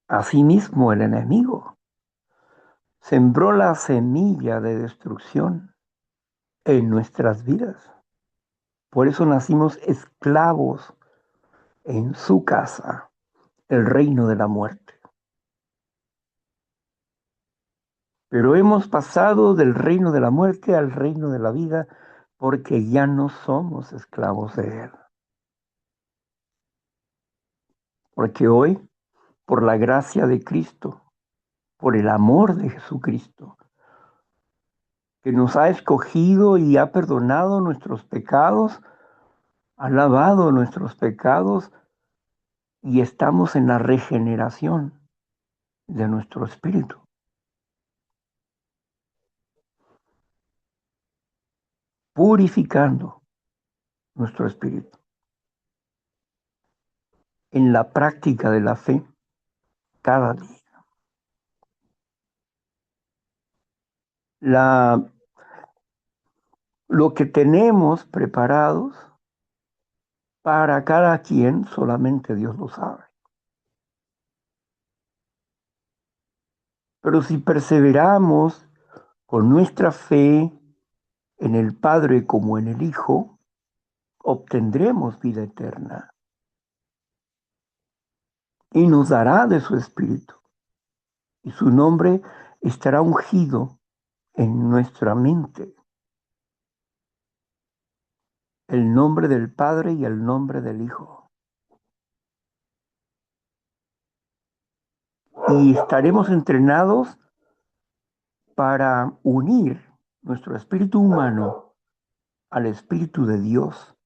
Asimismo, el enemigo sembró la semilla de destrucción en nuestras vidas. Por eso nacimos esclavos en su casa, el reino de la muerte. Pero hemos pasado del reino de la muerte al reino de la vida porque ya no somos esclavos de él. Porque hoy, por la gracia de Cristo, por el amor de Jesucristo, que nos ha escogido y ha perdonado nuestros pecados, ha lavado nuestros pecados y estamos en la regeneración de nuestro espíritu, purificando nuestro espíritu en la práctica de la fe cada día. La, lo que tenemos preparados para cada quien, solamente Dios lo sabe. Pero si perseveramos con nuestra fe en el Padre como en el Hijo, obtendremos vida eterna y nos dará de su Espíritu. Y su nombre estará ungido en nuestra mente. El nombre del Padre y el nombre del Hijo. Y estaremos entrenados para unir nuestro espíritu humano al Espíritu de Dios,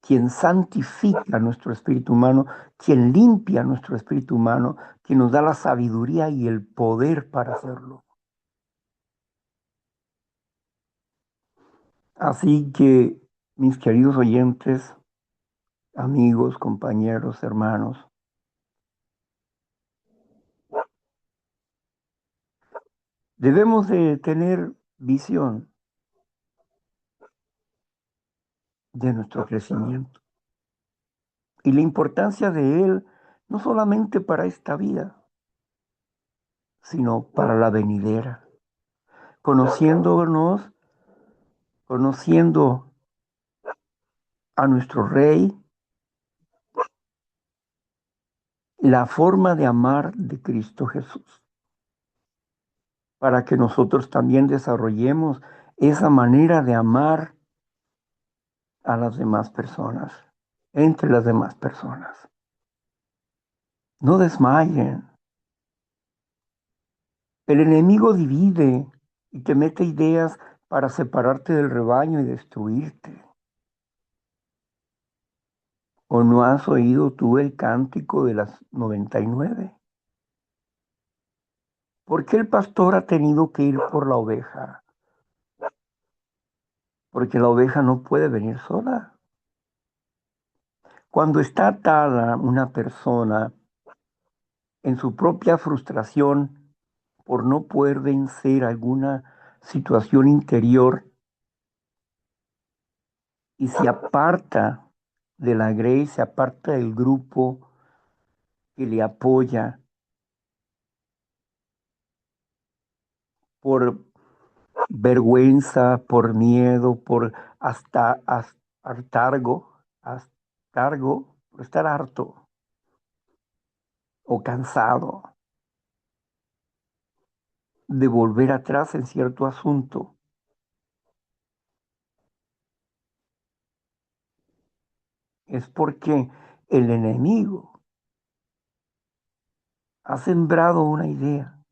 quien santifica nuestro espíritu humano, quien limpia nuestro espíritu humano, quien nos da la sabiduría y el poder para hacerlo. Así que, mis queridos oyentes, amigos, compañeros, hermanos, debemos de tener visión de nuestro crecimiento y la importancia de él no solamente para esta vida, sino para la venidera, conociéndonos, conociendo a nuestro Rey, la forma de amar de Cristo Jesús, para que nosotros también desarrollemos esa manera de amar a las demás personas, entre las demás personas. No desmayen. El enemigo divide y te mete ideas para separarte del rebaño y destruirte. ¿O no has oído tú el cántico de las 99? ¿Por qué el pastor ha tenido que ir por la oveja? Porque la oveja no puede venir sola. Cuando está atada una persona en su propia frustración por no poder vencer alguna situación interior y se aparta de la grey, se aparta del grupo que le apoya por vergüenza, por miedo, por hartargo, hartargo, por estar harto o cansado de volver atrás en cierto asunto. es porque el enemigo ha sembrado una idea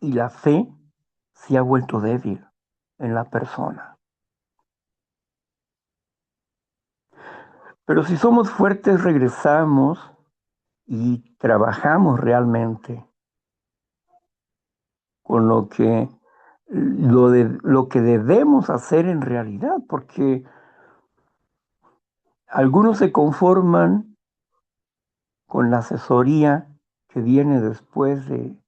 y la fe se ha vuelto débil en la persona. Pero si somos fuertes, regresamos y trabajamos realmente con lo que debemos hacer en realidad, porque algunos se conforman con la asesoría que viene después de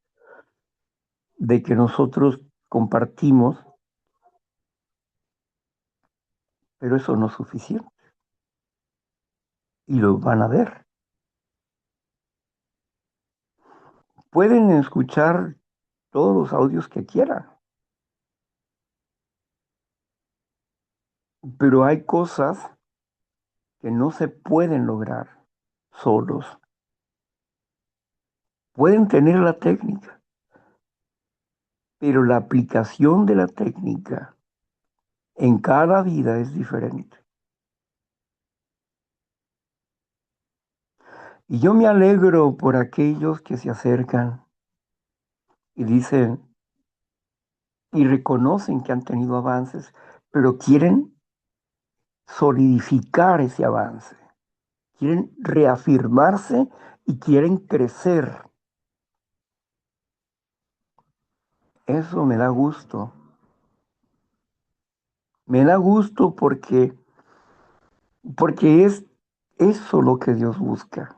que nosotros compartimos, pero eso no es suficiente y lo van a ver. Pueden escuchar todos los audios que quieran, pero hay cosas que no se pueden lograr solos. Pueden tener la técnica, pero la aplicación de la técnica en cada vida es diferente. Y yo me alegro por aquellos que se acercan y dicen y reconocen que han tenido avances, pero quieren solidificar ese avance, quieren reafirmarse y quieren crecer. Eso me da gusto. Me da gusto porque es eso lo que Dios busca.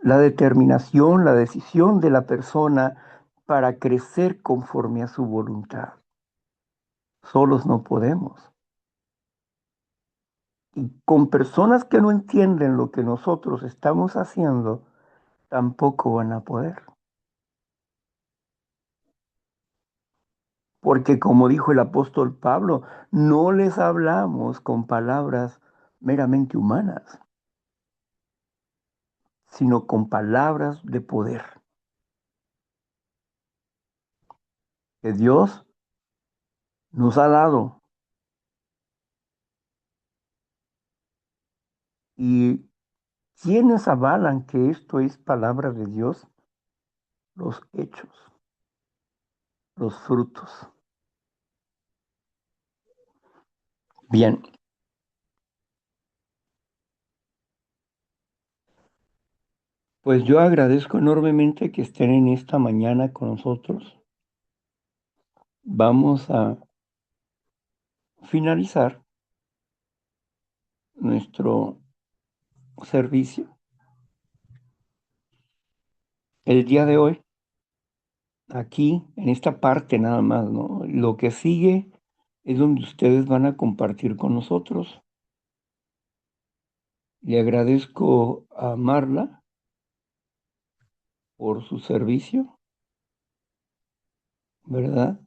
La determinación, la decisión de la persona para crecer conforme a su voluntad. Solos no podemos. Y con personas que no entienden lo que nosotros estamos haciendo, tampoco van a poder. Porque como dijo el apóstol Pablo, no les hablamos con palabras meramente humanas, sino con palabras de poder que Dios nos ha dado. ¿Y quienes avalan que esto es palabra de Dios? Los hechos, los frutos. Bien, pues yo agradezco enormemente que estén en esta mañana con nosotros. Vamos a finalizar nuestro servicio el día de hoy, aquí, en esta parte nada más, ¿no? Lo que sigue es donde ustedes van a compartir con nosotros. Le agradezco a Marla por su servicio, ¿verdad?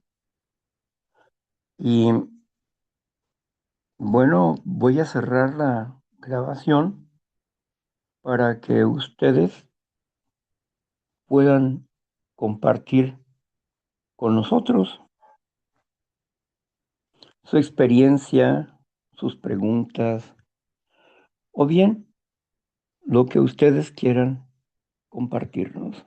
Y bueno, voy a cerrar la grabación para que ustedes puedan compartir con nosotros su experiencia, sus preguntas o bien lo que ustedes quieran compartirnos.